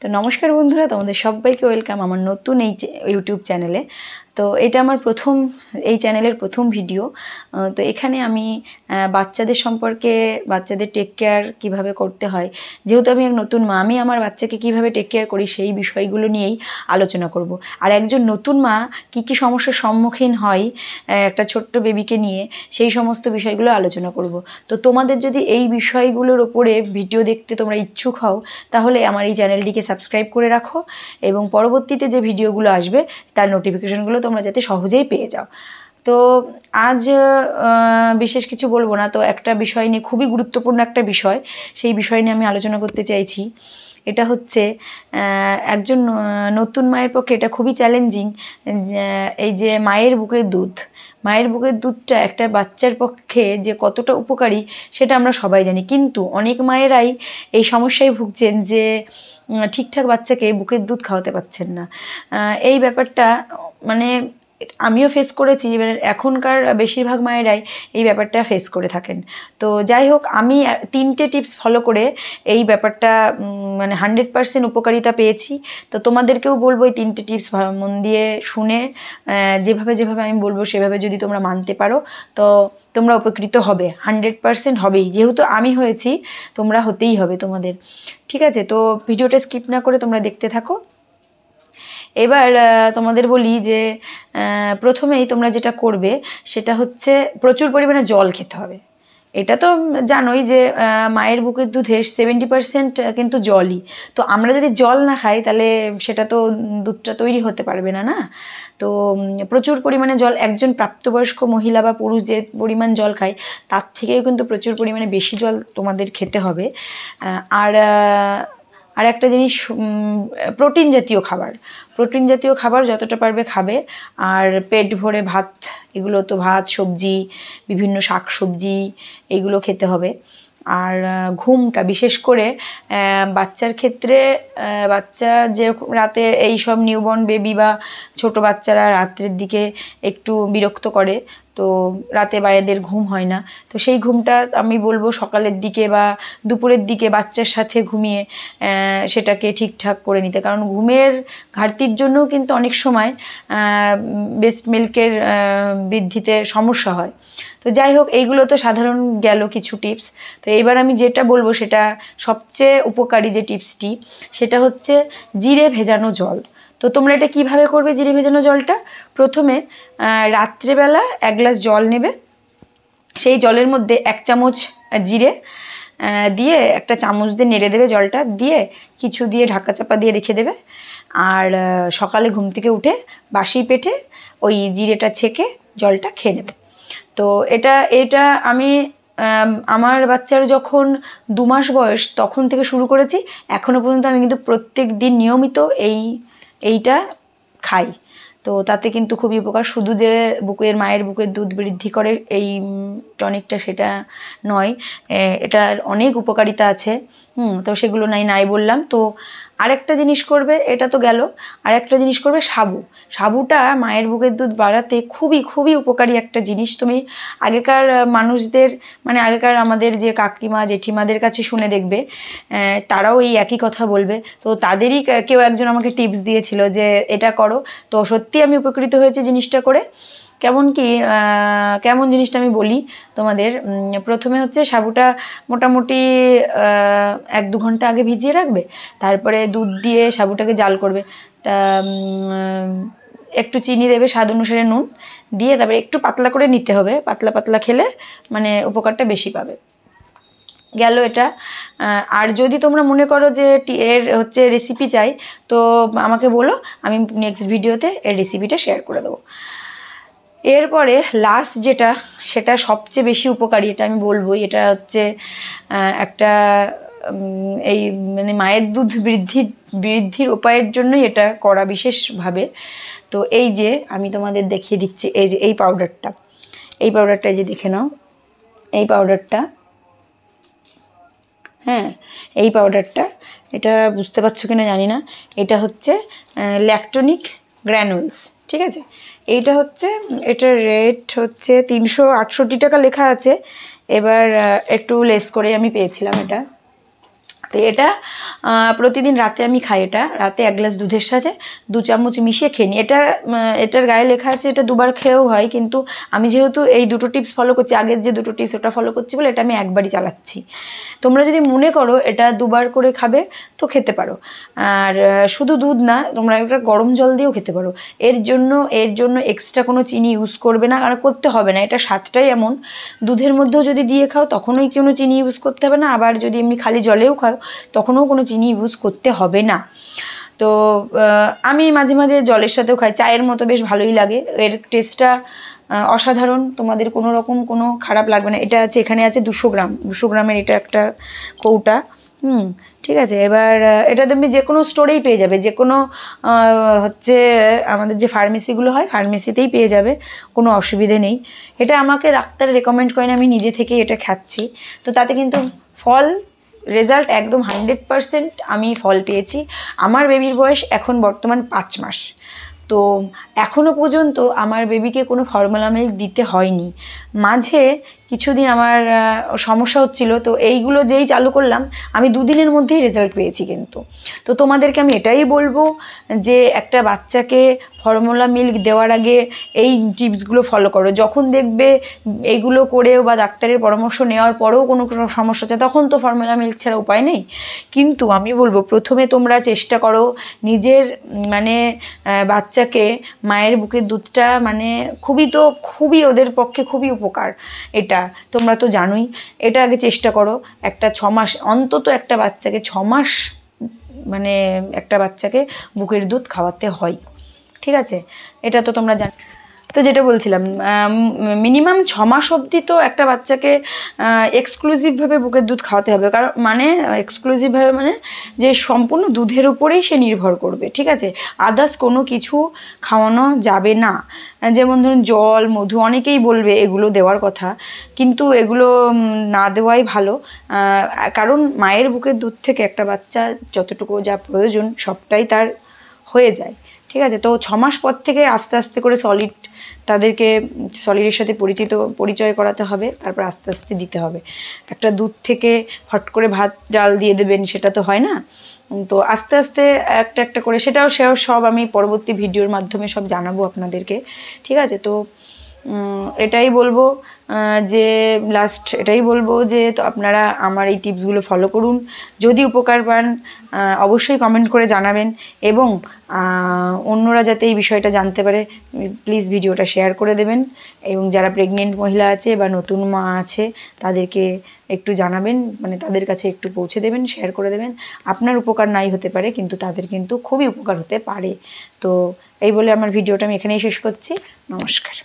তো নমস্কার বন্ধুরা, তোমাদের সবাইকে ওয়েলকাম আমার নতুন এই ইউটিউব চ্যানেলে। তো এটা আমার প্রথম এই চ্যানেলের প্রথম ভিডিও। তো এখানে আমি বাচ্চাদের সম্পর্কে, বাচ্চাদের টেক কেয়ার কীভাবে করতে হয়, যেহেতু আমি এক নতুন মা, আমি আমার বাচ্চাকে কীভাবে টেক কেয়ার করি সেই বিষয়গুলো নিয়েই আলোচনা করব। আর একজন নতুন মা কী কী সমস্যার সম্মুখীন হয় একটা ছোট্ট বেবিকে নিয়ে, সেই সমস্ত বিষয়গুলো আলোচনা করব। তো তোমাদের যদি এই বিষয়গুলোর ওপরে ভিডিও দেখতে তোমরা ইচ্ছুক হও, তাহলে আমার এই চ্যানেলটিকে সাবস্ক্রাইব করে রাখো এবং পরবর্তীতে যে ভিডিওগুলো আসবে তার নোটিফিকেশনগুলো তোমরা যাতে সহজেই পেয়ে যাও। তো আজ বিশেষ কিছু বলবো না, তো একটা বিষয় নিয়ে, খুবই গুরুত্বপূর্ণ একটা বিষয়, সেই বিষয় নিয়ে আমি আলোচনা করতে চাইছি। এটা হচ্ছে একজন নতুন মায়ের পক্ষে এটা খুবই চ্যালেঞ্জিং। এই যে মায়ের বুকের দুধটা একটা বাচ্চার পক্ষে যে কতটা উপকারী সেটা আমরা সবাই জানি, কিন্তু অনেক মায়েরাই এই সমস্যায় ভুগছেন যে ঠিকঠাক বাচ্চাকে বুকের দুধ খাওয়াতে পারছেন না। এই ব্যাপারটা মানে আমিও ফেস করেছি, এবার এখনকার বেশিরভাগ মায়েরাই এই ব্যাপারটা ফেস করে থাকেন। তো যাই হোক, আমি 3টে টিপস ফলো করে এই ব্যাপারটা মানে 100% উপকারিতা পেয়েছি। তো তোমাদেরকেও বলবো এই 3টে টিপস মন দিয়ে শুনে যেভাবে আমি বলবো সেভাবে যদি তোমরা মানতে পারো, তো তোমরা উপকৃত হবে, 100% হবেই। যেহেতু আমি হয়েছি, তোমরা হতেই হবে তোমাদের। ঠিক আছে, তো ভিডিওটা স্কিপ না করে তোমরা দেখতে থাকো। এবার তোমাদের বলি যে প্রথমেই তোমরা যেটা করবে সেটা হচ্ছে প্রচুর পরিমাণে জল খেতে হবে। এটা তো জানোই যে মায়ের বুকের দুধের 70% কিন্তু জলই। তো আমরা যদি জল না খাই তাহলে সেটা তো দুধটা তৈরি হতে পারবে না, না? তো প্রচুর পরিমাণে জল, একজন প্রাপ্তবয়স্ক মহিলা বা পুরুষ যে পরিমাণ জল খায় তার থেকেও কিন্তু প্রচুর পরিমাণে বেশি জল তোমাদের খেতে হবে। আর একটা জিনিস, প্রোটিন জাতীয় খাবার যতটা পারবে খাবে। আর পেট ভরে ভাত, এগুলো তো ভাত, সবজি, বিভিন্ন শাক সবজি এগুলো খেতে হবে। আর ঘুমটা বিশেষ করে বাচ্চার ক্ষেত্রে, বাচ্চা যে রাতে এই সব নিউবর্ন বেবি বা ছোট বাচ্চারা রাত্রের দিকে একটু বিরক্ত করে, তো রাতে মায়েদের ঘুম হয় না। তো সেই ঘুমটা আমি বলবো সকালের দিকে বা দুপুরের দিকে বাচ্চার সাথে ঘুমিয়ে সেটাকে ঠিকঠাক করে নিতে, কারণ ঘুমের ঘাটতির জন্যও কিন্তু অনেক সময় ব্রেস্ট মিল্কের বৃদ্ধিতে সমস্যা হয়। তো যাই হোক, এইগুলো তো সাধারণ গেল কিছু টিপস। তো এইবার আমি যেটা বলবো সেটা সবচেয়ে উপকারী যে টিপসটি, সেটা হচ্ছে জিরে ভেজানো জল। তো তোমরা এটা কিভাবে করবে? জিরে ভেজানো জলটা প্রথমে রাত্রেবেলা 1 গ্লাস জল নেবে, সেই জলের মধ্যে 1 চামচ জিরে দিয়ে একটা চামচ দিয়ে নেড়ে দেবে, জলটা দিয়ে কিছু দিয়ে ঢাকা চাপা দিয়ে রেখে দেবে। আর সকালে ঘুম থেকে উঠে বাসি পেটে ওই জিরেটা ছেঁকে জলটা খেয়ে নেবে। তো এটা আমি আমার বাচ্চার যখন 2 মাস বয়স তখন থেকে শুরু করেছি, এখনও পর্যন্ত আমি কিন্তু প্রত্যেক দিন নিয়মিত এইটা খাই। তো তাতে কিন্তু খুবই উপকার। শুধু যে মায়ের বুকের দুধ বৃদ্ধি করে এই টনিকটা সেটা নয়, এটার অনেক উপকারিতা আছে। তো সেগুলো নাই বললাম। তো আরেকটা জিনিস করবে, এটা তো গেল, আরেকটা জিনিস করবে সাবুটা মায়ের বুকের দুধ বাড়াতে খুবই খুবই উপকারী একটা জিনিস। তুমি আগেকার মানুষদের, মানে আগেকার আমাদের যে কাকিমা জেঠিমাদের কাছে শুনে দেখবে, তারাও এই একই কথা বলবে। তো তাদেরই কেউ একজন আমাকে টিপস দিয়েছিল যে এটা করো। তো সত্যি আমি উপকৃত হয়েছি জিনিসটা করে। কেমন জিনিসটা আমি বলি তোমাদের। প্রথমে হচ্ছে সাবুটা মোটামুটি 1-2 ঘন্টা আগে ভিজিয়ে রাখবে, তারপরে দুধ দিয়ে সাবুটাকে জাল করবে, তা একটু চিনি দেবে, স্বাদ অনুসারে নুন দিয়ে, তারপরে একটু পাতলা করে নিতে হবে। পাতলা খেলে মানে উপকারটা বেশি পাবে। গেল এটা। আর যদি তোমরা মনে করো যে এর হচ্ছে রেসিপি চাই, তো আমাকে বলো, আমি নেক্সট ভিডিওতে এর রেসিপিটা শেয়ার করে দেবো। এরপরে লাস্ট যেটা, সেটা সবচেয়ে বেশি উপকারী, এটা আমি বলবোই। এটা হচ্ছে একটা এই মানে মায়ের দুধ বৃদ্ধির উপায়ের জন্যই এটা করা বিশেষভাবে। তো এই যে আমি তোমাদের দেখিয়ে দিচ্ছি, এই যে এই পাউডারটা এই যে দেখে নাও, এই পাউডারটা, হ্যাঁ এই পাউডারটা, এটা বুঝতে পারছো কিনা জানি না, এটা হচ্ছে ল্যাকটোনিক গ্র্যানুলস। ঠিক আছে, এইটা হচ্ছে, এটার রেট হচ্ছে 368 টাকা লেখা আছে। এবার একটু লেস করে আমি পেয়েছিলাম এটা। তো এটা প্রতিদিন রাতে আমি খাই, এটা রাতে 1 গ্লাস দুধের সাথে 2 চামচ মিশিয়ে খেয়ে নিই। এটার গায়ে লেখা আছে এটা দুবার খেয়েও হয়, কিন্তু আমি যেহেতু এই দুটো টিপস ফলো করছি, আগের যে দুটো টিপস ওটা ফলো করছি বলে এটা আমি একবারই চালাচ্ছি। তোমরা যদি মনে করো এটা দুবার করে খাবে তো খেতে পারো। আর শুধু দুধ না, তোমরা একটা গরম জল দিয়েও খেতে পারো। এর জন্য এক্সট্রা কোনো চিনি ইউজ করবে না, আর করতে হবে না। এটা স্বাদটাই এমন, দুধের মধ্যেও যদি দিয়ে খাও তখনই কোনো চিনি ইউজ করতে হবে না, আবার যদি এমনি খালি জলেও খাও তখনও কোনো চিনি ইউজ করতে হবে না। তো আমি মাঝে মাঝে জলের সাথেও খাই, চায়ের মতো বেশ ভালোই লাগে। এর টেস্টটা অসাধারণ, তোমাদের কোনো রকম কোনো খারাপ লাগবে না। এটা আছে, এখানে আছে 200 গ্রামের এটা একটা কৌটা। ঠিক আছে। এবার এটা তুমি যে কোনো স্টোরেই পেয়ে যাবে, যে কোনো হচ্ছে আমাদের যে ফার্মেসিগুলো হয় ফার্মেসিতেই পেয়ে যাবে, কোনো অসুবিধে নেই। এটা আমাকে ডাক্তার রেকমেন্ড করেন, আমি নিজে থেকেই এটা খাচ্ছি। তো তাতে কিন্তু রেজাল্ট একদম 100% আমি ফল পেয়েছি। আমার বেবির বয়স এখন বর্তমান 5 মাস। তো এখনও পর্যন্ত আমার বেবিকে কোনো ফর্মুলা মিল্ক দিতে হয়নি। মাঝে কিছুদিন আমার সমস্যা হচ্ছিল, তো এইগুলো যেই চালু করলাম আমি 2 দিনের মধ্যেই রেজাল্ট পেয়েছি। কিন্তু তো তোমাদেরকে আমি এটাই বলবো যে একটা বাচ্চাকে ফর্মুলা মিল্ক দেওয়ার আগে এই টিপসগুলো ফলো করো। যখন দেখবে এইগুলো করেও বা ডাক্তারের পরামর্শ নেওয়ার পরেও কোনো সমস্যা হচ্ছে, তখন তো ফর্মুলা মিল্ক ছাড়া উপায় নেই। কিন্তু আমি বলবো প্রথমে তোমরা চেষ্টা করো নিজের মানে বাচ্চাকে মায়ের বুকের দুধটা মানে খুবই ওদের পক্ষে খুবই উপকার। এটা তোমরা তো জানোই। এটা আগে চেষ্টা করো, একটা 6 মাস অন্তত একটা বাচ্চাকে 6 মাস মানে একটা বাচ্চাকে বুকের দুধ খাওয়াতে হয়। ঠিক আছে, এটা তো তোমরা জানো। তো যেটা বলছিলাম, মিনিমাম 6 মাস অবধি তো একটা বাচ্চাকে এক্সক্লুসিভভাবে বুকের দুধ খাওয়াতে হবে। কারণ এক্সক্লুসিভভাবে মানে যে সম্পূর্ণ দুধের উপরেই সে নির্ভর করবে। ঠিক আছে, আদার্স কোনো কিছু খাওয়ানো যাবে না। যেমন ধরুন জল, মধু, অনেকেই বলবে এগুলো দেওয়ার কথা, কিন্তু এগুলো না দেওয়াই ভালো। কারণ মায়ের বুকের দুধ থেকে একটা বাচ্চা যতটুকু যা প্রয়োজন সবটাই তার হয়ে যায়। ঠিক আছে, তো 6 মাস পর থেকে আস্তে আস্তে করে তাদেরকে সলিডের সাথে পরিচয় করাতে হবে, তারপর আস্তে আস্তে দিতে হবে। একটা দুধ থেকে হট করে ভাত ডাল দিয়ে দেবেন সেটা তো হয় না। তো আস্তে আস্তে একটা একটা করে সেটাও সব আমি পরবর্তী ভিডিওর মাধ্যমে সব জানাবো আপনাদেরকে। ঠিক আছে, তো এটাই বলবো যে তো আপনারা আমার এই টিপসগুলো ফলো করুন। যদি উপকার পান অবশ্যই কমেন্ট করে জানাবেন, এবং অন্যরা যাতে এই বিষয়টা জানতে পারে প্লিজ ভিডিওটা শেয়ার করে দেবেন। এবং যারা প্রেগনেন্ট মহিলা আছে বা নতুন মা আছে তাদেরকে একটু জানাবেন, মানে তাদের কাছে একটু পৌঁছে দেবেন, শেয়ার করে দেবেন। আপনার উপকার নাই হতে পারে, কিন্তু তাদের কিন্তু খুবই উপকার হতে পারে। তো এই বলে আমার ভিডিওটা আমি এখানেই শেষ করছি। নমস্কার।